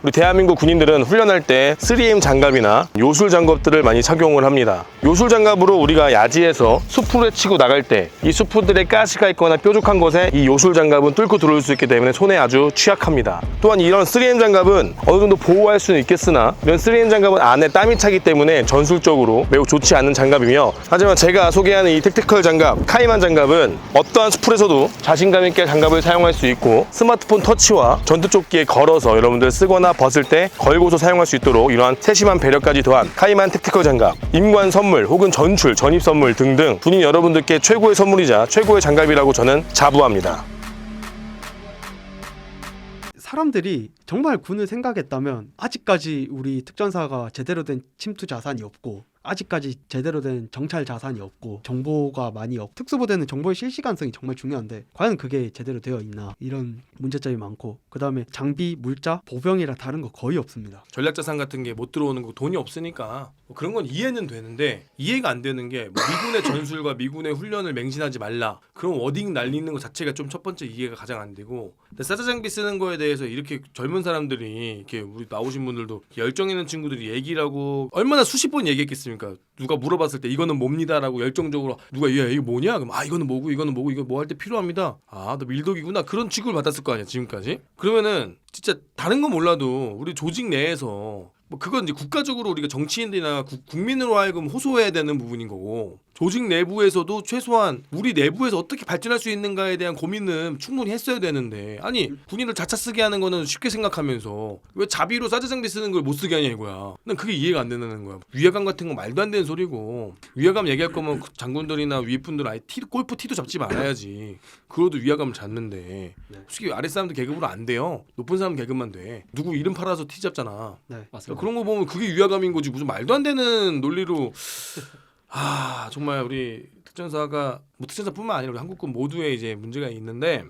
우리 대한민국 군인들은 훈련할 때 3M 장갑이나 요술 장갑들을 많이 착용을 합니다. 요술 장갑으로 우리가 야지에서 숲을 헤치고 나갈 때 이 숲들에 가시가 있거나 뾰족한 곳에 이 요술 장갑은 뚫고 들어올 수 있기 때문에 손에 아주 취약합니다. 또한 이런 3M 장갑은 어느 정도 보호할 수는 있겠으나 이런 3M 장갑은 안에 땀이 차기 때문에 전술적으로 매우 좋지 않은 장갑이며, 하지만 제가 소개하는 이 택티컬 장갑, 카이만 장갑은 어떠한 숲에서도 자신감 있게 장갑을 사용할 수 있고, 스마트폰 터치와 전투조끼에 걸어서 여러분들 쓰거나 벗을 때 걸고서 사용할 수 있도록 이러한 세심한 배려까지 더한 카이만 택티컬 장갑, 임관 선물 혹은 전출, 전입 선물 등등 군인 여러분들께 최고의 선물이자 최고의 장갑이라고 저는 자부합니다. 사람들이 정말 군을 생각했다면 아직까지 우리 특전사가 제대로 된 침투 자산이 없고, 아직까지 제대로 된 정찰 자산이 없고, 정보가 많이 없고, 특수부대는 정보의 실시간성이 정말 중요한데 과연 그게 제대로 되어 있나, 이런 문제점이 많고, 그 다음에 장비, 물자, 보병이랑 다른 거 거의 없습니다. 전략자산 같은 게 못 들어오는 거 돈이 없으니까 뭐 그런 건 이해는 되는데, 이해가 안 되는 게 뭐 미군의 전술과 미군의 훈련을 맹신하지 말라, 그런 워딩 날리는 것 자체가 좀 첫 번째 이해가 가장 안 되고, 근데 사자 장비 쓰는 거에 대해서 이렇게 젊은 사람들이, 이렇게 우리 나오신 분들도 열정 있는 친구들이 얘기를 하고 얼마나 수십 번 얘기했겠습니까? 누가 물어봤을 때 이거는 뭡니다라고 열정적으로 누가 야 이거 뭐냐? 그럼 이거는 뭐고 이거는 뭐고 이거 뭐 할 때 필요합니다. 너 밀덕이구나, 그런 취급을 받았을 거 아니야 지금까지. 그러면은 진짜 다른 건 몰라도 우리 조직 내에서 뭐 그건 이제 국가적으로 우리가 정치인들이나 국민으로 하여금 호소해야 되는 부분인 거고, 조직 내부에서도 최소한 우리 내부에서 어떻게 발전할 수 있는가에 대한 고민은 충분히 했어야 되는데, 아니 군인을 자차 쓰게 하는 거는 쉽게 생각하면서 왜 자비로 사자 장비 쓰는 걸 못 쓰게 하냐 이거야. 난 그게 이해가 안 되는 거야. 위화감 같은 건 말도 안 되는 소리고, 위화감 얘기할 거면 장군들이나 위에 분들 아예 골프 티도 잡지 말아야지. 그러도 위화감을 잡는데 솔직히 아래 사람들 계급으로 안 돼요. 높은 사람 계급만 돼. 누구 이름 팔아서 티 잡잖아. 네, 맞습니다. 그런 거 보면 그게 위화감인 거지, 무슨 말도 안 되는 논리로. 정말 우리 특전사가 뭐 특전사뿐만 아니라 우리 한국군 모두에 이제 문제가 있는데,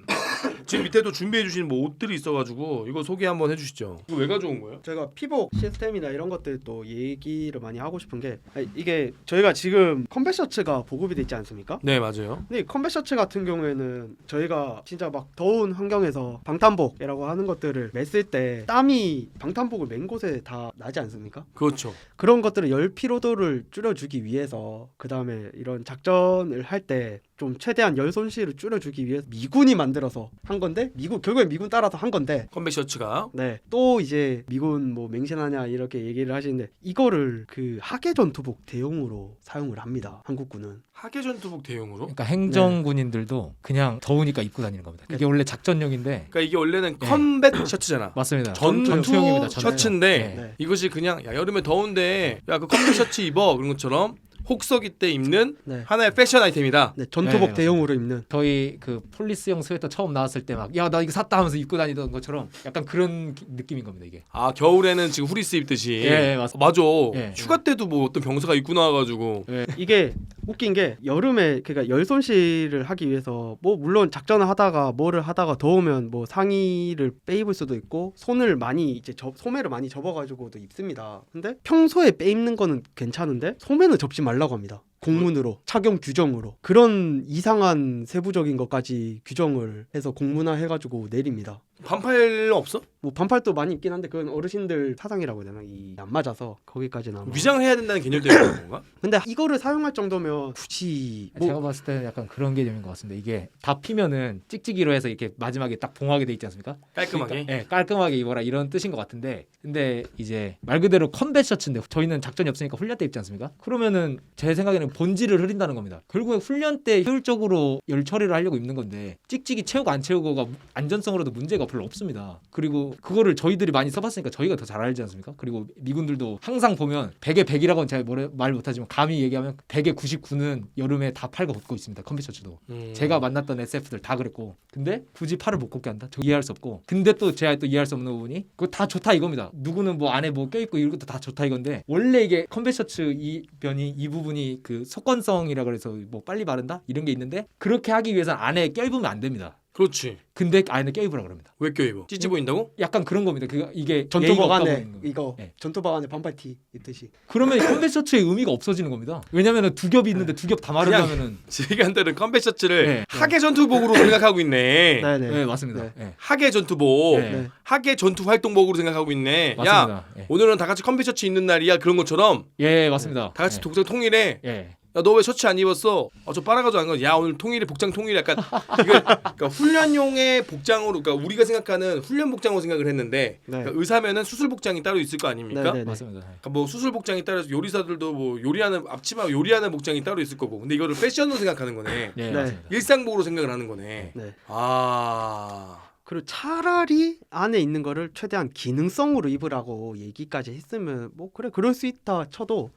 지금 밑에도 준비해 주신 뭐 옷들이 있어가지고 이거 소개 한번 해주시죠. 이거 왜 가져온 거예요? 제가 피복 시스템이나 이런 것들 또 얘기를 많이 하고 싶은 게, 이게 저희가 지금 컴뱃 셔츠가 보급이 돼 있지 않습니까? 네, 맞아요. 근데 이 컴뱃 셔츠 같은 경우에는 저희가 진짜 막 더운 환경에서 방탄복이라고 하는 것들을 맸을 때 땀이 방탄복을 맨 곳에 다 나지 않습니까? 그렇죠. 그런 것들을 열 피로도를 줄여주기 위해서, 그 다음에 이런 작전을 할 때 좀 최대한 열 손실을 줄여주기 위해서 미군이 만들어서 한 건데, 결국엔 미군 따라서 한 건데, 컴뱃 셔츠가 또 이제 미군 뭐 맹신하냐 이렇게 얘기를 하시는데, 이거를 그 하계 전투복 대용으로 사용을 합니다, 한국군은. 하계 전투복 대용으로? 그러니까 행정군인들도 그냥 더우니까 입고 다니는 겁니다. 이게 원래 작전용인데. 그러니까 이게 원래는 컴뱃 셔츠잖아. 맞습니다. 전투용입니다. 셔츠인데 네. 이것이 그냥 야 여름에 더운데 야 그 컴뱃 셔츠 입어, 그런 것처럼 혹서기 때 입는 하나의 패션 아이템이다. 네, 전투복 네, 대용으로 입는. 저희 그 폴리스형 스웨터 처음 나왔을 때 막 야 나 이거 샀다 하면서 입고 다니던 것처럼 약간 그런 느낌인 겁니다 이게. 겨울에는 지금 후리스 입듯이. 예, 맞습니다. 맞아. 예. 휴가 때도 뭐 어떤 병사가 입고 나와가지고. 이게 웃긴 게, 여름에 그러니까 열 손실을 하기 위해서 뭐 물론 작전을 하다가 뭐를 하다가 더우면 뭐 상의를 빼입을 수도 있고, 손을 많이 이제 소매를 많이 접어가지고도 입습니다. 근데 평소에 빼입는 거는 괜찮은데 소매는 접지 말라고 합니다. 공문으로, 착용 규정으로. 그런 이상한 세부적인 것까지 규정을 해서 공문화 해가지고 내립니다. 반팔 없어? 뭐 반팔도 많이 입긴 한데 그건 어르신들 사상이라고 해야 되나? 안 맞아서 거기까지는 아마. 위장해야 된다는 개념 때문에 그런 건가? 근데 이거를 사용할 정도면 굳이 제가 봤을 때는 약간 그런 개념인 것 같습니다. 이게 다 피면은 찍찍이로 해서 이렇게 마지막에 딱 봉하게 돼 있지 않습니까? 깔끔하게. 그러니까, 깔끔하게 입어라 이런 뜻인 것 같은데, 근데 이제 말 그대로 컴뱃 셔츠인데 저희는 작전이 없으니까 훈련 때 입지 않습니까? 그러면은 제 생각에는 본질을 흐린다는 겁니다. 결국에 훈련 때 효율적으로 열 처리를 하려고 입는 건데, 찍찍이 채우고 안 채우고가 안전성으로도 문제가 별로 없습니다. 그리고 그거를 저희들이 많이 써봤으니까 저희가 더 잘 알지 않습니까? 그리고 미군들도 항상 보면 100에 100이라고는 제가 말 못하지만 감히 얘기하면 100에 99는 여름에 다 팔고 걷고 있습니다. 컴뱃 셔츠도. 제가 만났던 SF들 다 그랬고, 근데 굳이 팔을 못 걷게 한다? 저 이해할 수 없고, 근데 또 제가 또 이해할 수 없는 부분이 그거 다 좋다 이겁니다. 누구는 뭐 안에 뭐 껴있고 이런 것도 다 좋다 이건데, 원래 이게 컴뱃 셔츠 이 부분이 그 속건성이라 그래서 뭐 빨리 마른다 이런 게 있는데, 그렇게 하기 위해서는 안에 껴입으면 안 됩니다. 그렇지. 근데 안에 껴입으라 그럽니다. 왜 껴입어? 찌찌 보인다고? 약간 그런 겁니다. 그 이게 전투복 예의가 없다 안에 보이는 거. 이거 네. 전투복 안에 반팔티 입듯이. 그러면 컴뱃 셔츠의 의미가 없어지는 겁니다. 왜냐면은 두 겹이 있는데 두 겹 다 마르려면은 지간들은 컴뱃 셔츠를 네. 하계 전투복으로 생각하고 있네. 네네. 네, 맞습니다. 네. 네. 하계 전투복, 네. 하계 전투 활동복으로 생각하고 있네. 야, 맞습니다. 예. 오늘은 다 같이 컴뱃 셔츠 입는 날이야. 그런 것처럼 예, 맞습니다. 다 같이 예. 독자 통일해. 예. 야, 너 왜 셔츠 안 입었어? 저 빨아가지고 안 가. 야, 오늘 통일해. 복장 통일해. 약간 이거 그러니까 훈련용의 복장으로, 그러니까 우리가 생각하는 훈련 복장으로 생각을 했는데 네. 그러니까 의사면은 수술 복장이 따로 있을 거 아닙니까? 네, 네, 네. 맞습니다. 그러니까 뭐 수술 복장이 따라서 요리사들도 뭐 요리하는 앞치마 요리하는 복장이 따로 있을 거고. 근데 이거를 패션으로 생각하는 거네. 예, 네. 맞습니다. 일상복으로 생각을 하는 거네. 네. 아. 그리고 차라리 안에 있는 거를 최대한 기능성으로 입으라고 얘기까지 했으면 뭐 그래 그럴 수 있다 쳐도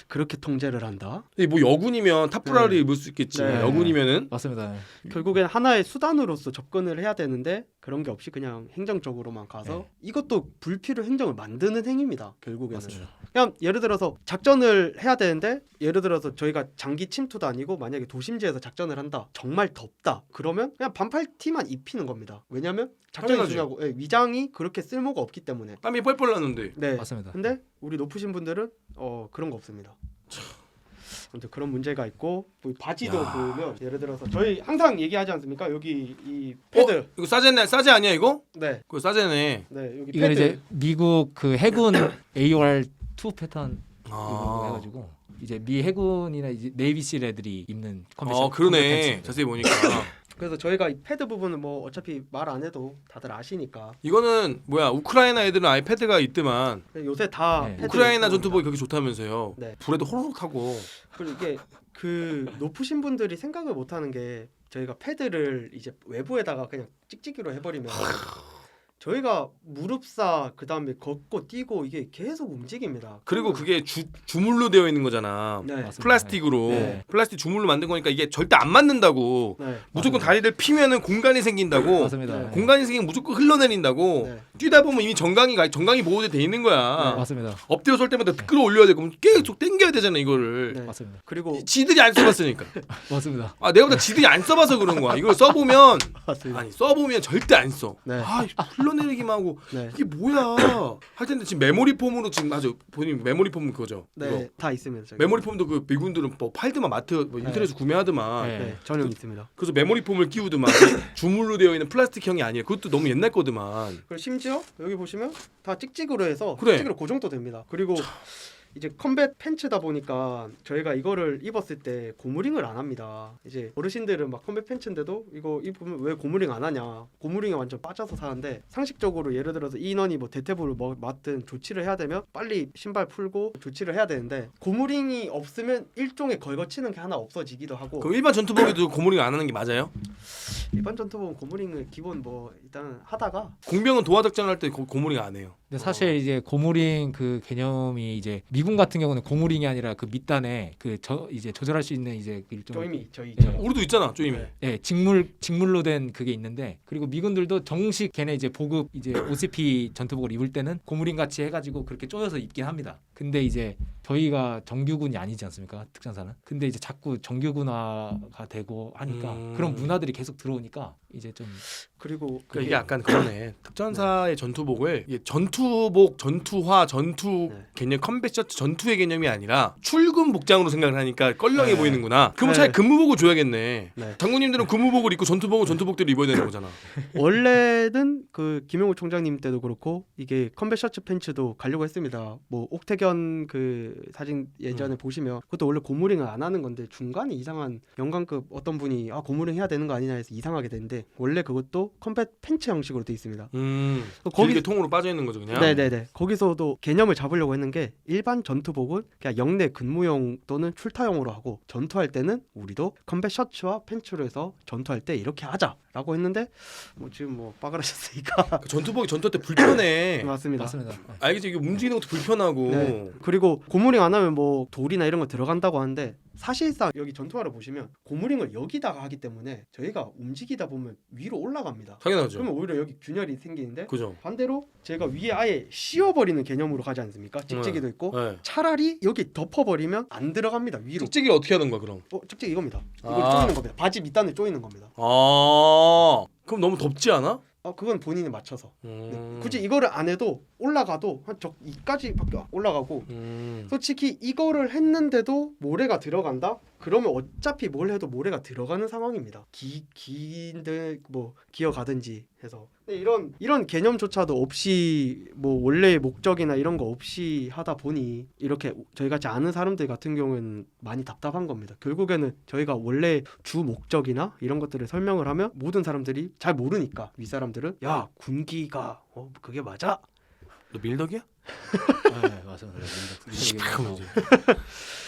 그렇게 통제를 한다. 근데 뭐 여군이면 탑브라를 네. 입을 수 있겠지. 네. 여군이면은 맞습니다. 결국엔 하나의 수단으로서 접근을 해야 되는데 그런 게 없이 그냥 행정적으로만 가서 네. 이것도 불필요 행정을 만드는 행위입니다. 결국에는. 맞습니다. 그냥 예를 들어서 작전을 해야 되는데 예를 들어서 저희가 장기 침투도 아니고 만약에 도심지에서 작전을 한다. 정말 덥다. 그러면 그냥 반팔티만 입히는 겁니다. 왜냐면 작전이 당연하지. 중요하고 위장이 그렇게 쓸모가 없기 때문에. 땀이 뻘뻘 나는데. 네. 맞습니다. 근데 우리 높으신 분들은 그런 거 없습니다. 아무튼 그런 문제가 있고 뭐 바지도 야. 보면 예를 들어서 저희 항상 얘기하지 않습니까? 여기 이 패드. 이거 싸제네. 싸제 아니야 이거? 네. 그거 싸제네. 네, 여기 이건 패드. 이제 미국 그 해군 AOR2 패턴 아. 해가지고 이제 미 해군이나 이제 네이비실 애들이 입는 컴뱃 그러네. 팬츠입니다. 자세히 보니까. 그래서 저희가 이 패드 부분은 뭐 어차피 말 안 해도 다들 아시니까. 이거는 뭐야? 우크라이나 애들은 아예 패드가 있더만. 요새 다 네. 패드 우크라이나 있고 전투복이 그렇게 좋다면서요. 네. 불에도 호로록 타고. 그리고 이게 그 높으신 분들이 생각을 못 하는 게 저희가 패드를 이제 외부에다가 그냥 찍찍이로 해버리면 저희가 무릎사 그다음에 걷고 뛰고 이게 계속 움직입니다. 그리고 그게 주물로 되어 있는 거잖아. 네. 맞습니다. 플라스틱으로. 네. 플라스틱 주물로 만든 거니까 이게 절대 안 맞는다고. 네. 무조건 다리를 피면은 공간이 생긴다고. 맞습니다. 네. 공간이 생기면 무조건 흘러내린다고. 네. 뛰다 보면 이미 정강이 보호돼 돼 있는 거야. 맞습니다. 엎드려 설 때마다 끌어올려야 되고 계속 당겨야 되잖아 이거를. 네. 맞습니다. 그리고 지들이 안 써봤으니까. 맞습니다. 아 내가 보다 지들이 안 써봐서 그런 거야. 이걸 써보면 맞습니다. 아니 써보면 절대 안 써. 네. 아 흘러내리기만 하고 네. 이게 뭐야 할 텐데 지금 메모리 폼으로 지금 아주 본인 메모리 폼은 그거죠. 네, 이거. 다 있습니다. 저기. 메모리 폼도 그 미군들은 뭐 팔더만 마트 뭐 인터넷에서 구매하더만. 네. 네, 전혀 있습니다. 그래서 메모리 폼을 끼우더만 주물로 되어 있는 플라스틱형이 아니라 그것도 너무 옛날 거더만. 그리고 심지어 여기 보시면 다 찍찍으로 해서 그래. 찍찍이로 고정도 됩니다. 그리고 이제 컴뱃 팬츠다 보니까 저희가 이거를 입었을 때 고무링을 안 합니다. 이제 어르신들은 막 컴뱃 팬츠인데도 이거 입으면 왜 고무링 안 하냐? 고무링에 완전 빠져서 사는데 상식적으로 예를 들어서 인원이 뭐 대퇴부를 맡든 조치를 해야 되면 빨리 신발 풀고 조치를 해야 되는데 고무링이 없으면 일종의 걸거치는 게 하나 없어지기도 하고 그럼 일반 전투복에도 고무링 안 하는 게 맞아요? 일반 전투복은 고무링을 기본 뭐 일단 하다가 공병은 도하 작전을 할 때 고무링 안 해요. 근데 사실 이제 고무링 그 개념이 이제 미군 같은 경우는 고무링이 아니라 그 밑단에 그 이제 조절할 수 있는 이제 그 일종 조임이 저희 예. 우리도 있잖아 조임이. 네. 예, 직물로 된 그게 있는데 그리고 미군들도 정식 걔네 이제 보급 이제 OCP 전투복을 입을 때는 고무링 같이 해가지고 그렇게 쪼여서 입긴 합니다. 근데 이제 저희가 정규군이 아니지 않습니까? 특전사는. 근데 이제 자꾸 정규군화가 되고 하니까 그런 문화들이 계속 들어오니까 이제 좀 그리고 그러니까 이게 약간 그러네. 특전사의 전투복을 이게 전투복, 전투화, 전투 네. 개념, 컴뱃 셔츠 전투의 개념이 아니라 출근 복장으로 생각을 하니까 껄렁해 네. 보이는구나. 그럼 네. 차라리 근무복을 줘야겠네. 네. 장군님들은 근무복을 입고 전투복은 전투복대로 입어야 되는 거잖아. 원래는 그 김영우 총장님 때도 그렇고 이게 컴뱃 셔츠 팬츠도 가려고 했습니다. 뭐 옥태견 그 사진 예전에 보시면 그것도 원래 고무링을 안 하는 건데 중간에 이상한 영관급 어떤 분이 고무링 해야 되는 거 아니냐 해서 이상하게 됐는데 원래 그것도 컴뱃 팬츠 형식으로 돼 있습니다. 거기 길게 통으로 빠져 있는 거죠 그냥. 네네네. 거기서도 개념을 잡으려고 했는 게 일반 전투복은 그냥 영내 근무용 또는 출타용으로 하고 전투할 때는 우리도 컴뱃 셔츠와 팬츠로 해서 전투할 때 이렇게 하자라고 했는데 뭐 지금 뭐 빠그라셨으니까 그 전투복이 전투 때 불편해. 맞습니다. 맞습니다. 알겠지 이게 움직이는 것도 불편하고. 네. 그리고 고무링 안 하면 뭐 돌이나 이런 거 들어간다고 하는데 사실상 여기 전투화를 보시면 고무링을 여기다가 하기 때문에 저희가 움직이다 보면 위로 올라갑니다. 당연하죠. 그러면 오히려 여기 균열이 생기는데 그죠. 반대로 제가 위에 아예 씌워버리는 개념으로 가지 않습니까? 찍찍이도 있고 네. 차라리 여기 덮어버리면 안 들어갑니다. 위로. 찍찍이를 어떻게 하는 거야 그럼? 찍찍이 이겁니다. 이걸 아. 조이는 겁니다. 바지 밑단을 조이는 겁니다. 아 그럼 너무 덥지 않아? 그건 본인이 맞춰서. 네. 음. 굳이 이거를 안 해도 올라가도 한 이까지밖에 올라가고 솔직히 이거를 했는데도 모래가 들어간다? 그러면 어차피 뭘 해도 모래가 들어가는 상황입니다. 기인데 뭐 기어가든지 해서. 근데 이런 개념조차도 없이 뭐 원래의 목적이나 이런 거 없이 하다 보니 이렇게 저희 같이 아는 사람들 같은 경우에는 많이 답답한 겁니다. 결국에는 저희가 원래 주 목적이나 이런 것들을 설명을 하면 모든 사람들이 잘 모르니까 윗사람들은 야 군기가 그게 맞아? 너 밀덕이야? 네, 맞습니다. 하고 이제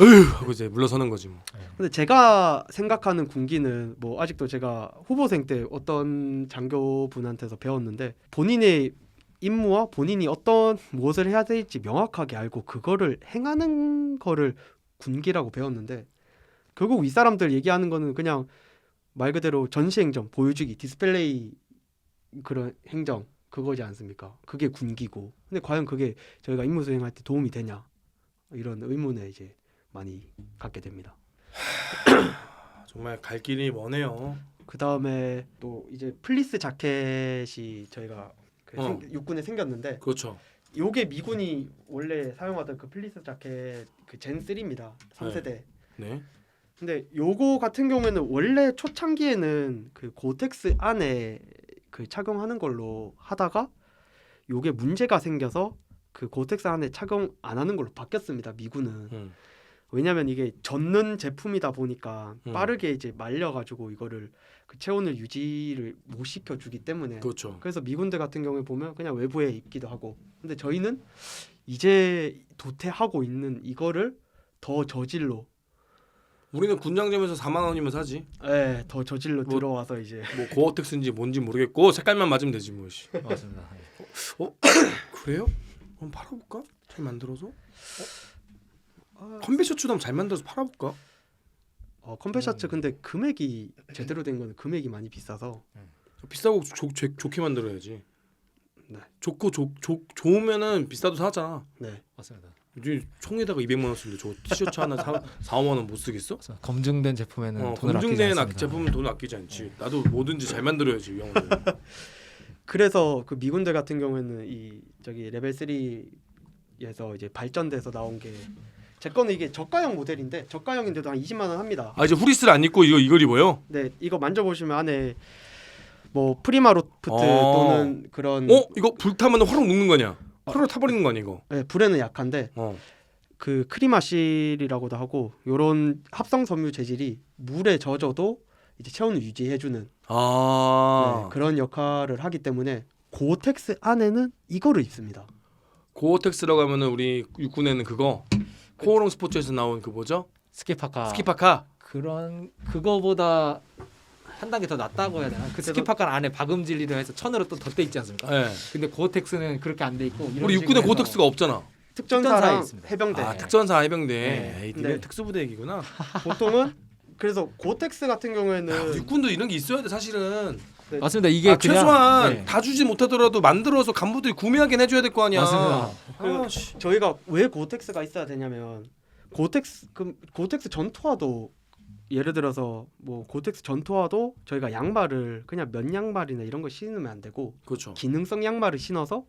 으 하고 이제 물러서는 거지 뭐. 근데 제가 생각하는 군기는 뭐 아직도 제가 후보생 때 어떤 장교분한테서 배웠는데 본인의 임무와 본인이 어떤 무엇을 해야 될지 명확하게 알고 그거를 행하는 거를 군기라고 배웠는데 결국 윗사람들 얘기하는 거는 그냥 말 그대로 전시행정, 보여주기, 디스플레이 그런 행정 그거지 않습니까? 그게 군기고. 근데 과연 그게 저희가 임무 수행할 때 도움이 되냐? 이런 의문에 이제 많이 갖게 됩니다. 정말 갈 길이 머네요. 그 다음에 또 이제 플리스 자켓이 저희가 육군에 생겼는데 그렇죠. 요게 미군이 원래 사용하던 그 플리스 자켓 그 젠 3입니다. 3세대. 네. 근데 요거 같은 경우에는 원래 초창기에는 그 고텍스 안에 그 착용하는 걸로 하다가 요게 문제가 생겨서 그 고텍스 안에 착용 안 하는 걸로 바뀌었습니다. 미군은. 왜냐면 이게 젖는 제품이다 보니까 빠르게 이제 말려가지고 이거를 그 체온을 유지를 못 시켜주기 때문에 그렇죠. 그래서 미군들 같은 경우에 보면 그냥 외부에 입기도 하고 근데 저희는 이제 도태하고 있는 이거를 더 저질로 우리는 군장점에서 4만 원이면 사지. 더 저질로 들어와서 이제 뭐 고어텍스인지 뭔지 모르겠고 색깔만 맞으면 되지 뭐. 씨. 맞습니다. 그래요? 그럼 팔아볼까? 잘 만들어서? 컴뱃 셔츠도 한번 잘 만들어서 팔아볼까? 컴뱃 셔츠 근데 금액이 제대로 된 거는 금액이 많이 비싸서 비싸고 좋게 만들어야지. 네. 좋고 좋으면은 비싸도 사잖아. 네. 맞습니다. 요즘 총에다가 200만 원 쓰는데 저 티셔츠 하나 4, 5만 원 못 쓰겠어? 맞습니다. 검증된 제품에는 돈을 아끼지 검증된 않습니다. 제품은 돈을 아끼지 않지. 나도 뭐든지 잘 만들어야지 이 형들. 그래서 그 미군들 같은 경우에는 이 저기 레벨 3에서 이제 발전돼서 나온 게 제 거는 이게 저가형 모델인데 저가형인데도 한 20만 원 합니다. 아 이제 후리스를 안 입고 이걸 입어요? 네, 이거 만져보시면 안에 뭐 프리마로프트 또는 그런 이거 불타면 화로 녹는 거냐? 화로 타버리는 거 아니야 이거? 네, 불에는 약한데 어. 그 크리마실이라고도 하고 요런 합성 섬유 재질이 물에 젖어도 이제 체온을 유지해주는 네, 그런 역할을 하기 때문에 고텍스 안에는 이거를 입습니다. 고어텍스라고 하면은 우리 육군에는 그거 코오롱 스포츠에서 나온 그 뭐죠? 스키파카. 스키파카. 그거보다 한 단계 더 낫다고 해야 되나? 그 그래서- 스키파카 안에 박음질리로 해서 천으로 또 덧대 있지 않습니까? 네. 근데 고어텍스는 그렇게 안 돼 있고 이런 우리 육군에 식으로 해서 고어텍스가 없잖아. 특전사랑 특전사에 있습니다. 해병대 특전사 해병대. 네. 에이, 네. 니네 특수부대 얘기구나. 보통은 그래서 고텍스 같은 경우에는 육군도 이런 게 있어야 돼 사실은. 맞습니다. 이게 그냥 최소한 네. 다 주지 못하더라도 만들어서 간부들이 구매하긴 해줘야 될 거 아니야. 맞습니다. 그리고 저희가 왜 고텍스가 있어야 되냐면 고텍스 전투화도 예를 들어서 뭐 고텍스 전투화도 저희가 양말을 그냥 면 양말이나 이런 거 신으면 안 되고 그렇죠. 기능성 양말을 신어서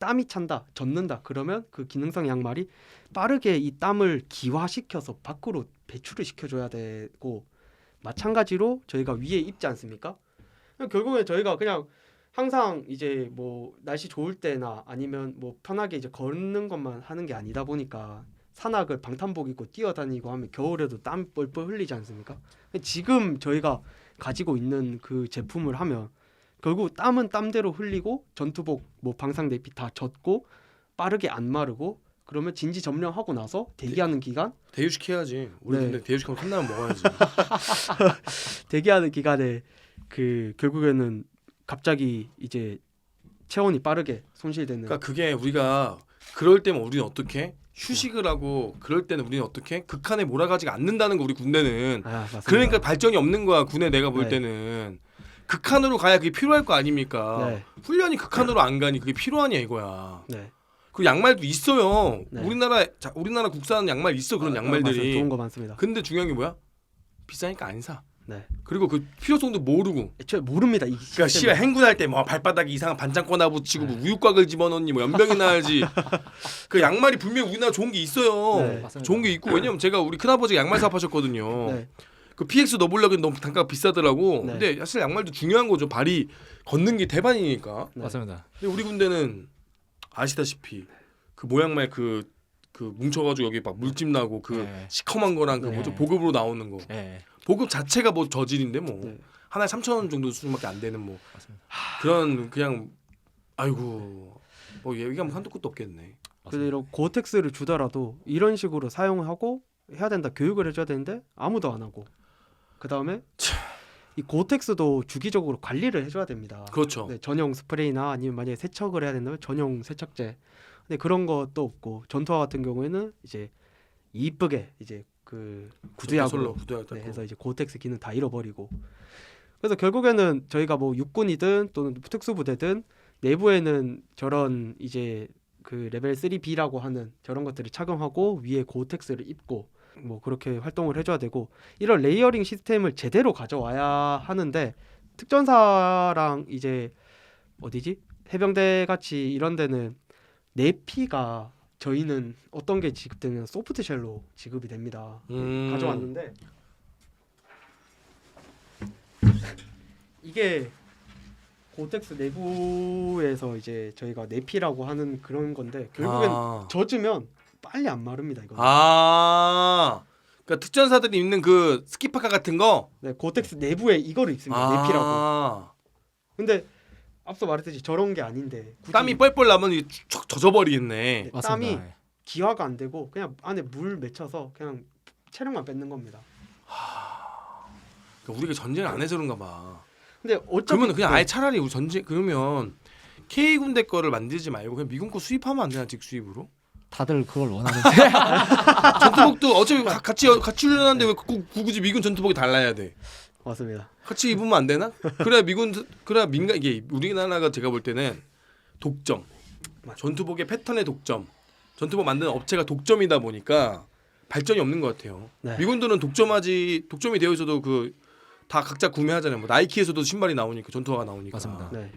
땀이 찬다, 젖는다 그러면 그 기능성 양말이 빠르게 이 땀을 기화시켜서 밖으로 배출을 시켜줘야 되고 마찬가지로 저희가 위에 입지 않습니까? 결국에 저희가 그냥 항상 이제 뭐 날씨 좋을 때나 아니면 뭐 편하게 이제 걷는 것만 하는 게 아니다 보니까 산악을 방탄복 입고 뛰어다니고 하면 겨울에도 땀 뻘뻘 흘리지 않습니까? 지금 저희가 가지고 있는 그 제품을 하면 결국 땀은 땀대로 흘리고 전투복 뭐 방상 대피 다 젖고 빠르게 안 마르고 그러면 진지 점령하고 나서 대기하는 기간 대유식 해야지. 우리 네. 근데 대유식하면 컵라면 먹어야지. 대기하는 기간에 그 결국에는 갑자기 이제 체온이 빠르게 손실되는 그러니까 그게 우리가 그럴 때면 우리는 어떻게? 휴식을 하고 그럴 때는 우리는 어떻게 극한에 몰아가지가 않는다는 거 우리 군대는. 맞습니다. 그러니까 발전이 없는 거야 군에 내가 볼 네. 때는. 극한으로 가야 그게 필요할 거 아닙니까? 네. 훈련이 극한으로 안 가니 그게 필요하냐 이거야. 네. 그 양말도 있어요. 네. 우리나라 국산 양말 있어 그런 맞아요. 양말들이. 좋은 거 많습니다. 근데 중요한 게 뭐야? 비싸니까 안 사. 네. 그리고 그 필요성도 모르고. 애초에 모릅니다. 이 그러니까 씨가 행군할 때 뭐 발바닥에 이상한 반창 꺼나 붙이고 뭐 우유곽을 집어넣니 뭐 연병이 나야지. 그 양말이 분명히 우리나라 좋은 게 있어요. 네. 맞습니다. 좋은 게 있고 왜냐면 제가 우리 큰아버지가 양말 사업하셨거든요. 네. 그 PX 넣어보려고 했는데 너무 단가가 비싸더라고. 네. 근데 사실 양말도 중요한 거죠. 발이 걷는 게 대반이니까. 네. 맞습니다. 근데 우리 군대는 아시다시피 그 모양말 그 뭉쳐가지고 여기 막 물집 나고 그 네. 시커먼 거랑 그 네. 뭐죠 보급으로 나오는 거. 예. 보급 자체가 뭐 저질인데 뭐 네. 하나에 3,000원 정도 수준밖에 안 되는 뭐 맞습니다. 그런 그냥 아이고 뭐 얘기하면 한도 끝도 없겠네. 그래서 이런 고텍스를 주더라도 이런 식으로 사용하고 해야 된다. 교육을 해줘야 되는데 아무도 안 하고. 그 다음에 이 고텍스도 주기적으로 관리를 해줘야 됩니다. 그렇죠. 네, 전용 스프레이나 아니면 만약에 세척을 해야 된다면 전용 세척제. 근데 그런 것도 없고 전투화 같은 경우에는 이제 이쁘게 이제 그 구두약으로 구두약 네, 해서 이제 고텍스 기능 다 잃어버리고. 그래서 결국에는 저희가 뭐 육군이든 또는 특수부대든 내부에는 저런 이제 그 레벨 3B라고 하는 저런 것들을 착용하고 위에 고텍스를 입고 뭐 그렇게 활동을 해줘야 되고 이런 레이어링 시스템을 제대로 가져와야 하는데 특전사랑 이제 어디지 해병대 같이 이런 데는 내피가 저희는 어떤 게 지급되면 소프트쉘로 지급이 됩니다. 가져왔는데 이게 고텍스 내부에서 이제 저희가 내피라고 하는 그런 건데 결국엔 젖으면 빨리 안 마릅니다. 이거. 그러니까 특전사들이 입는 그 스키파카 같은 거. 네, 고텍스 내부에 이거를 입습니다. 내피라고. 근데 앞서 말했듯이 저런 게 아닌데 굳이 땀이 뻘뻘 나면 이게 쭉 젖어버리겠네. 네, 맞습니다. 땀이 예. 기화가 안 되고 그냥 안에 물 맺혀서 그냥 체력만 뺏는 겁니다. 그러니까 우리가 전쟁을 안 해서 그런가 봐. 근데 어차피 그러면 그냥 네, 아예 차라리 우리 전쟁 그러면 K 군대 거를 만들지 말고 그냥 미군 거 수입하면 안 되나 직수입으로? 다들 그걸 원하는데 전투복도 어차피 같이 훈련하는데 왜 굳이 미군 전투복이 달라야 돼? 맞습니다. 같이 입으면 안 되나? 그래야 민간 이게 우리나라가 제가 볼 때는 독점. 전투복의 패턴의 독점. 전투복 만드는 업체가 독점이다 보니까 발전이 없는 것 같아요. 네. 미군들은 독점이 되어 있어도 그 다 각자 구매하잖아요. 뭐 나이키에서도 신발이 나오니까 전투화가 나오니까. 맞습니다. 네.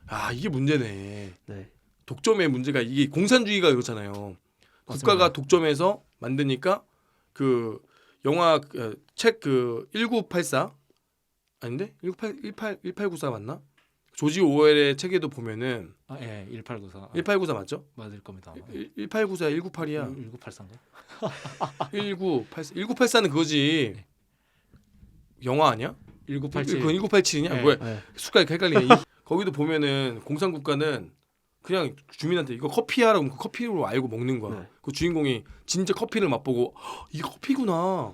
아 이게 문제네. 네. 독점의 문제가 이게 공산주의가 그렇잖아요. 맞습니다. 국가가 독점해서 만드니까 그 영화 책 그 1984 아닌데 1894 맞나? 조지 오웰의 책에도 보면은 아, 예, 1894. 1894 맞죠? 맞을 겁니다. 1894야 198이야. 1983가? 1984는 그거지. 영화 아니야? 1987. 그건 1987이냐? 네. 뭐야? 네. 숫자가 헷갈리네. 거기도 보면은 공산 국가는 그냥 주민한테 이거 커피야라고 하면 그 커피로 알고 먹는 거야. 네. 그 주인공이 진짜 커피를 맛보고 이게 커피구나.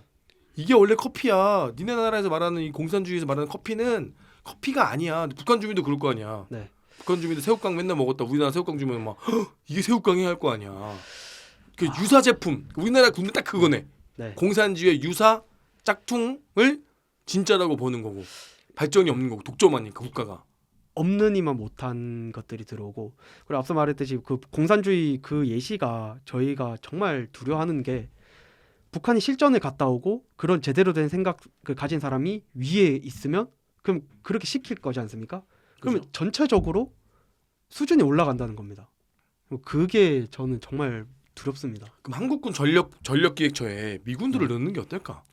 이게 원래 커피야. 니네 나라에서 말하는 이 공산주의에서 말하는 커피는 커피가 아니야. 북한 주민도 그럴 거 아니야. 네. 북한 주민도 새우깡 맨날 먹었다. 우리나라 새우깡 주면 막 이게 새우깡이야 할 거 아니야. 그 유사 제품. 우리나라 군대 딱 그거네. 네. 공산주의 유사 짝퉁을 진짜라고 보는 거고 발전이 없는 거고 독점하니까 국가가. 없는 이만 못한 것들이 들어오고 그리고 앞서 말했듯이 그 공산주의 그 예시가 저희가 정말 두려워하는 게 북한이 실전을 갔다 오고 그런 제대로 된 생각을 가진 사람이 위에 있으면 그럼 그렇게 시킬 거지 않습니까? 그러면 그죠? 전체적으로 수준이 올라간다는 겁니다. 그게 저는 정말 두렵습니다. 그럼 한국군 전력기획처에 미군들을 넣는 게 어떨까?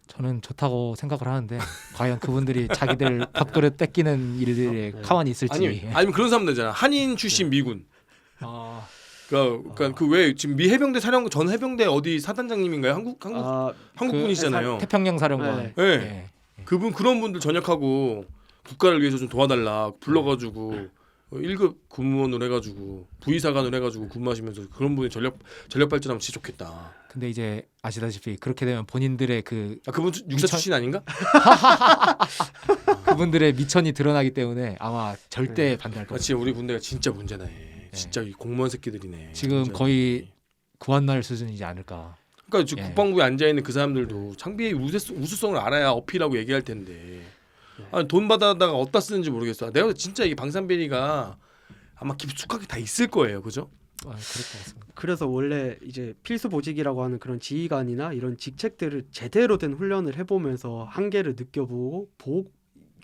저는 좋다고 생각을 하는데 과연 그분들이 자기들 밥그릇 뺏기는 일들에 네. 가만히 있을지. 아니면 그런 사람들 있잖아. 한인 출신 미군. 아, 그러니까 그 왜 지금 미 해병대 사령 전 해병대 어디 사단장님인가요? 한국 분이시잖아요. 태평양 사령관. 네. 네. 예. 그런 분들 전역하고 국가를 위해서 좀 도와달라 불러가지고 1급 군무원으로 해가지고 부의사관으로 해가지고 근무하시면서 그런 분이 전력 발전하면 진짜 좋겠다. 근데 이제 아시다시피 그렇게 되면 본인들의 그 그분 육사 출신 아닌가? 그분들의 미천이 드러나기 때문에 아마 절대 반대할 겁니다. 진짜 우리 군대가 진짜 문제네. 진짜 이 공무원 새끼들이네. 지금 진짜. 거의 구한날 수준이지 않을까. 그러니까 지금 예. 국방부에 앉아 있는 그 사람들도 장비의 우수성을 알아야 어필하고 얘기할 텐데. 아니, 돈 받아다가 어디다 쓰는지 모르겠어. 내가 볼때 진짜 이게 방산비리가 아마 깊숙하게 다 있을 거예요, 그죠? 그럴 것 같습니다. 그래서 원래 이제 필수 보직이라고 하는 그런 지휘관이나 이런 직책들을 제대로 된 훈련을 해보면서 한계를 느껴보고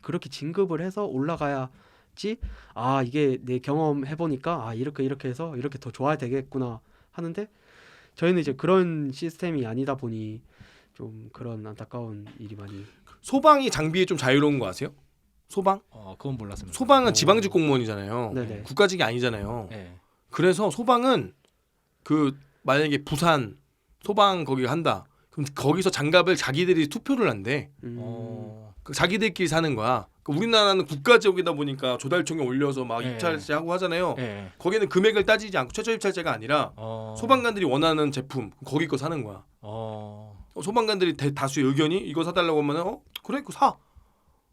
그렇게 진급을 해서 올라가야지 아 이게 내 경험 해보니까 아 이렇게 해서 이렇게 더 좋아야 되겠구나 하는데 저희는 이제 그런 시스템이 아니다 보니 좀 그런 안타까운 일이 많이. 소방이 장비에 좀 자유로운 거 아세요? 소방? 그건 몰랐습니다. 소방은 지방직 공무원이잖아요. 네네. 국가직이 아니잖아요. 예. 그래서 소방은 그 만약에 부산 소방 거기가 한다. 그럼 거기서 장갑을 자기들이 투표를 한대. 그 자기들끼리 사는 거야. 그 우리나라는 국가직이다 보니까 조달청에 올려서 막 예. 입찰제 하고 하잖아요. 예. 거기는 금액을 따지지 않고 최저 입찰제가 아니라 소방관들이 원하는 제품 거기 거 사는 거야. 소방관들이 다수의 의견이 이거 사달라고 하면 그래 그거 사.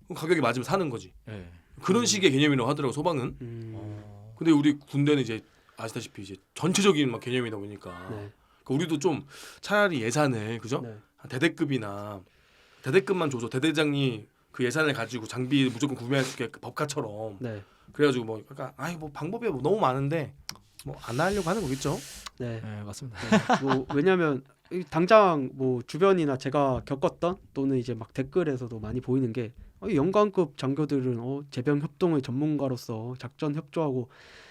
그럼 가격이 맞으면 사는 거지. 예. 그런 식의 개념이라고 하더라고 소방은. 근데 우리 군대는 이제 아시다시피 이제 전체적인 막 개념이다 보니까 네. 그러니까 우리도 좀 차라리 예산을 그죠? 네. 한 대대급이나 대대급만 줘서 대대장이 그 예산을 가지고 장비 무조건 구매할 수 있게 법카처럼 네. 그래가지고 뭐 약간 아이 뭐 방법이 뭐 너무 많은데 뭐 안 하려고 하는 거겠죠? 네. 예, 맞습니다. 뭐 왜냐하면 당장 뭐 주변이나 제가 겪었던 또는 이제 막 댓글에서도 많이 보이는 게 영관급 장교들은 제병 협동의 전문가로서 작전 협조하고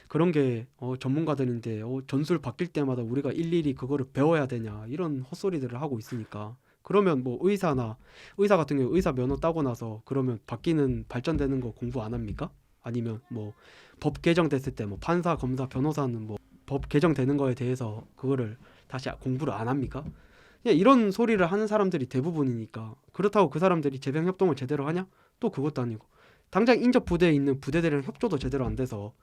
그런 게 전문가들인데 전술 바뀔 때마다 우리가 일일이 그거를 배워야 되냐 이런 헛소리들을 하고 있으니까 그러면 뭐 의사 같은 경우 의사 면허 따고 나서 그러면 바뀌는 발전되는 거 공부 안 합니까? 아니면 뭐 법 개정됐을 때 뭐 판사 검사 변호사는 뭐 법 개정되는 거에 대해서 그거를 다시 공부를 안 합니까? 그냥 이런 소리를 하는 사람들이 대부분이니까 그렇다고 그 사람들이 제병 협동을 제대로 하냐? 또 그것도 아니고 당장 인접 부대에 있는 부대들이랑 협조도 제대로 안 돼서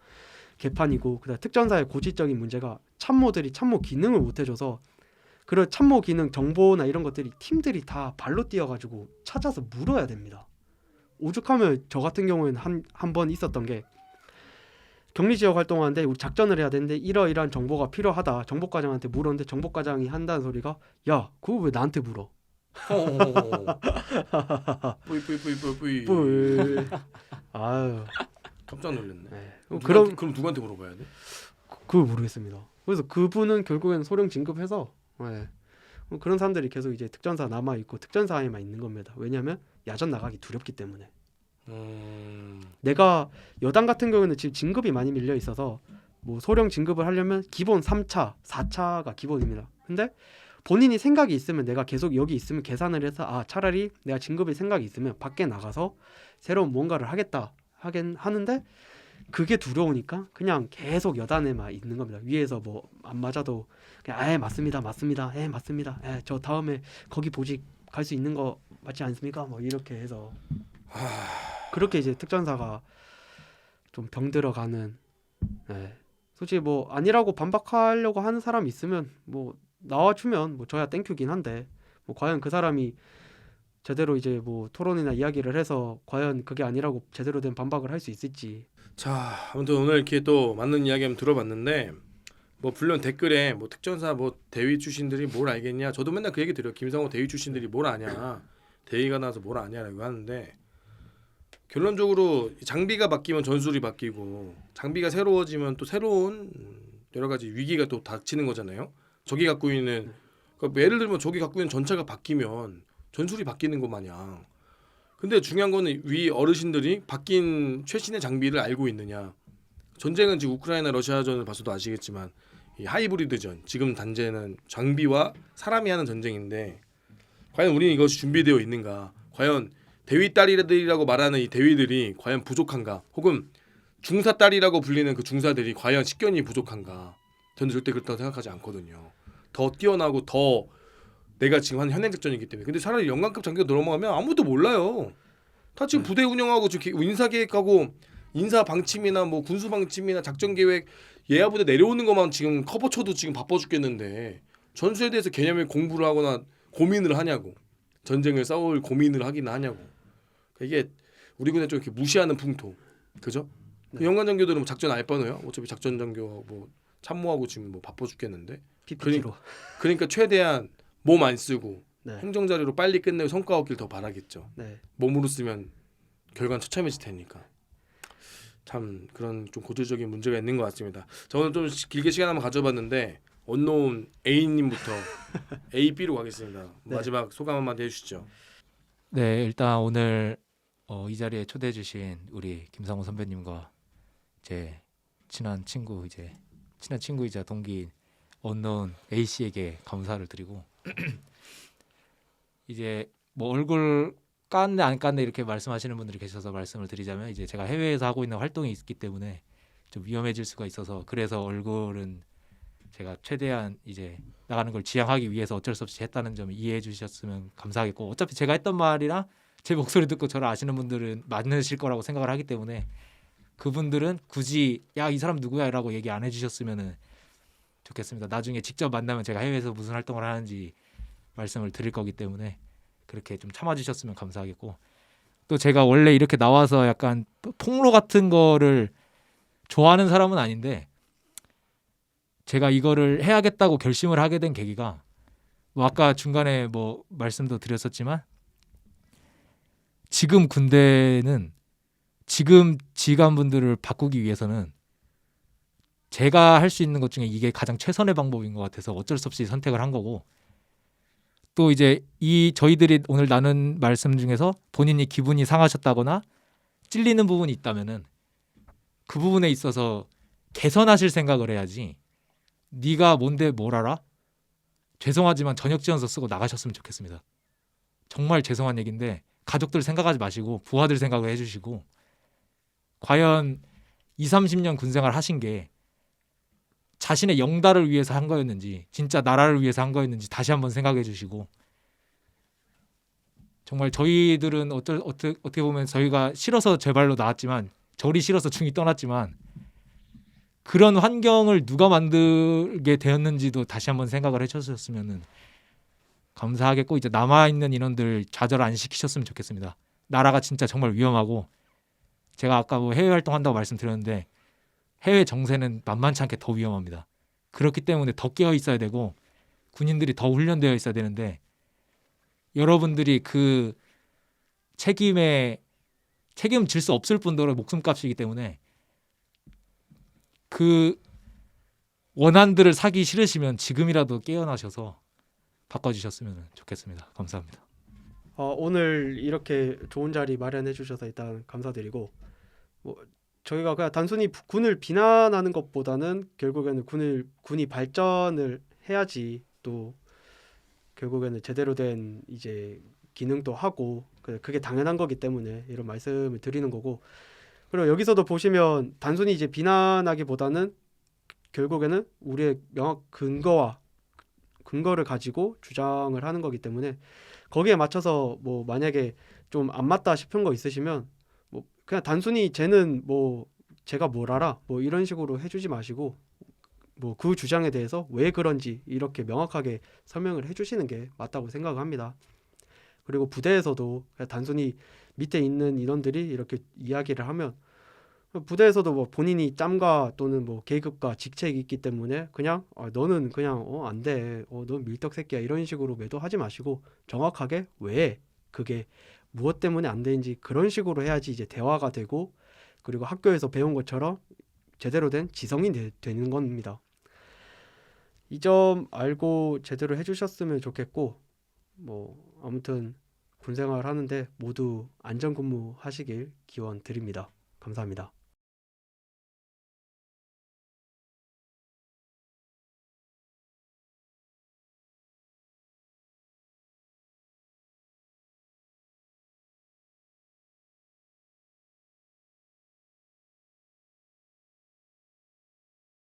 개판이고 그다음 특전사의 고질적인 문제가 참모들이 참모 기능을 못 해줘서 그런 참모 기능 정보나 이런 것들이 팀들이 다 발로 뛰어가지고 찾아서 물어야 됩니다. 오죽하면 저 같은 경우에는 한 번 있었던 게 격리 지역 활동하는데 우리 작전을 해야 되는데 이러이러한 정보가 필요하다. 정보과장한테 물었는데 정보과장이 한다는 소리가 야 그거 왜 나한테 물어? 뿌이. 뿔. 아유. 깜짝 놀랐네. 네. 그럼 누구한테 물어봐야 돼? 그걸 모르겠습니다. 그래서 그분은 결국엔 소령 진급해서 네. 그런 사람들이 계속 이제 특전사 남아 있고 특전사에만 있는 겁니다. 왜냐하면 야전 나가기 두렵기 때문에. 내가 여당 같은 경우는 지금 진급이 많이 밀려 있어서 뭐 소령 진급을 하려면 기본 3차, 4차가 기본입니다. 근데 본인이 생각이 있으면 내가 계속 여기 있으면 계산을 해서 차라리 내가 진급의 생각이 있으면 밖에 나가서 새로운 뭔가를 하긴 하는데 그게 두려우니까 그냥 계속 여단에만 있는 겁니다. 위에서 뭐 안 맞아도 그냥 맞습니다. 맞습니다. 저 다음에 거기 보직 갈 수 있는 거 맞지 않습니까? 뭐 이렇게 해서 그렇게 이제 특전사가 좀 병들어가는. 솔직히 뭐 아니라고 반박하려고 하는 사람이 있으면 뭐 나와주면 뭐 저야 땡큐긴 한데 뭐 과연 그 사람이 제대로 이제 뭐 토론이나 이야기를 해서 과연 그게 아니라고 제대로 된 반박을 할 수 있을지. 자, 아무튼 오늘 이렇게 또 맞는 이야기 한번 들어봤는데 뭐 물론 댓글에 뭐 특전사 뭐 대위 출신들이 뭘 알겠냐. 저도 맨날 그 얘기 드려요. 김상호 대위 출신들이 뭘 아냐. 대위가 나와서 뭘 아냐라고 하는데 결론적으로 장비가 바뀌면 전술이 바뀌고 장비가 새로워지면 또 새로운 여러 가지 위기가 또 닥치는 거잖아요. 저기 갖고 있는 그러니까 예를 들면 저기 갖고 있는 전차가 바뀌면 전술이 바뀌는 것 마냥. 근데 중요한 거는 위 어르신들이 바뀐 최신의 장비를 알고 있느냐. 전쟁은 지금 우크라이나 러시아전을 봐서도 아시겠지만 이 하이브리드전 지금 단계는 장비와 사람이 하는 전쟁인데 과연 우리는 이것이 준비되어 있는가. 과연 대위 딸이라고 말하는 이 대위들이 과연 부족한가. 혹은 중사 딸이라고 불리는 그 중사들이 과연 식견이 부족한가. 저는 절대 그렇다고 생각하지 않거든요. 더 뛰어나고 더 내가 지금 하는 현행작전이기 때문에. 근데 차라리 영관급 장교가 넘어가면 아무도 몰라요. 다 지금 부대 운영하고 지금 인사계획하고 인사 방침이나 뭐 군수 방침이나 작전 계획 예하 부대 내려오는 것만 지금 커버 쳐도 지금 바빠 죽겠는데 전술에 대해서 개념을 공부를 하거나 고민을 하냐고. 전쟁을 싸울 고민을 하긴 하냐고. 이게 우리 군에 좀 이렇게 무시하는 풍토. 그죠? 네. 영관 장교들은 뭐 작전 알 뻔해요. 어차피 작전 장교 뭐 참모하고 지금 뭐 바빠 죽겠는데. PPT로. 그러니까 최대한 몸 안 쓰고 네. 행정 자료로 빨리 끝내고 성과 얻길 더 바라겠죠. 네. 몸으로 쓰면 결과는 처참해질 테니까. 참 그런 좀 고질적인 문제가 있는 것 같습니다. 저는 좀 길게 시간 한번 가져봤는데 언노운 A님부터 A, B로 가겠습니다. 네. 마지막 소감 한마디 해주시죠. 네, 일단 오늘 이 자리에 초대해 주신 우리 김상호 선배님과 제 친한 친구이자 동기인 언노운 A 씨에게 감사를 드리고 이제 뭐 얼굴 깠네 안 깠네 이렇게 말씀하시는 분들이 계셔서 말씀을 드리자면 이제 제가 해외에서 하고 있는 활동이 있기 때문에 좀 위험해질 수가 있어서 그래서 얼굴은 제가 최대한 이제 나가는 걸 지양하기 위해서 어쩔 수 없이 했다는 점 이해해 주셨으면 감사하겠고 어차피 제가 했던 말이랑 제 목소리 듣고 저를 아시는 분들은 많으실 거라고 생각을 하기 때문에 그분들은 굳이 야 이 사람 누구야 라고 얘기 안 해주셨으면 좋겠습니다. 나중에 직접 만나면 제가 해외에서 무슨 활동을 하는지 말씀을 드릴 거기 때문에 그렇게 좀 참아주셨으면 감사하겠고 또 제가 원래 이렇게 나와서 약간 폭로 같은 거를 좋아하는 사람은 아닌데 제가 이거를 해야겠다고 결심을 하게 된 계기가 뭐 아까 중간에 뭐 말씀도 드렸었지만 지금 군대는 지금 지휘관분들을 바꾸기 위해서는 제가 할 수 있는 것 중에 이게 가장 최선의 방법인 것 같아서 어쩔 수 없이 선택을 한 거고 또 이제 이 저희들이 오늘 나눈 말씀 중에서 본인이 기분이 상하셨다거나 찔리는 부분이 있다면은 그 부분에 있어서 개선하실 생각을 해야지 네가 뭔데 뭘 알아? 죄송하지만 저녁 지원서 쓰고 나가셨으면 좋겠습니다. 정말 죄송한 얘기인데 가족들 생각하지 마시고 부하들 생각을 해주시고 과연 20-30년 군생활 하신 게 자신의 영달을 위해서 한 거였는지 진짜 나라를 위해서 한 거였는지 다시 한번 생각해 주시고 정말 저희들은 어떻게 보면 저희가 싫어서 제 발로 나왔지만 절이 싫어서 중이 떠났지만 그런 환경을 누가 만들게 되었는지도 다시 한번 생각을 해주셨으면 감사하겠고 이제 남아있는 인원들 좌절 안 시키셨으면 좋겠습니다. 나라가 진짜 정말 위험하고 제가 아까 뭐 해외 활동한다고 말씀드렸는데 해외 정세는 만만치 않게 더 위험합니다. 그렇기 때문에 더 깨어 있어야 되고 군인들이 더 훈련되어 있어야 되는데 여러분들이 그 책임질 수 없을 뿐더러 목숨값이기 때문에 그 원한들을 사기 싫으시면 지금이라도 깨어나셔서 바꿔주셨으면 좋겠습니다. 감사합니다. 오늘 이렇게 좋은 자리 마련해 주셔서 일단 감사드리고 뭐 저희가 그냥 단순히 군을 비난하는 것보다는 결국에는 군이 발전을 해야지 또 결국에는 제대로 된 이제 기능도 하고 그게 당연한 거기 때문에 이런 말씀을 드리는 거고 그리고 여기서도 보시면 단순히 이제 비난하기보다는 결국에는 우리의 명확 근거를 가지고 주장을 하는 거기 때문에 거기에 맞춰서 뭐 만약에 좀 안 맞다 싶은 거 있으시면 뭐 그냥 단순히 쟤는 뭐 제가 뭘 알아 뭐 이런 식으로 해주지 마시고 뭐 그 주장에 대해서 왜 그런지 이렇게 명확하게 설명을 해주시는 게 맞다고 생각합니다. 그리고 부대에서도 그냥 단순히 밑에 있는 인원들이 이렇게 이야기를 하면 부대에서도 뭐 본인이 짬과 또는 뭐 계급과 직책이 있기 때문에 그냥 너는 그냥 안 돼. 넌 밀떡 새끼야. 이런 식으로 매도하지 마시고 정확하게 왜 그게 무엇 때문에 안 되는지 그런 식으로 해야지 이제 대화가 되고 그리고 학교에서 배운 것처럼 제대로 된 지성이 되는 겁니다. 이 점 알고 제대로 해주셨으면 좋겠고 뭐 아무튼 군생활 하는데 모두 안전근무 하시길 기원 드립니다. 감사합니다.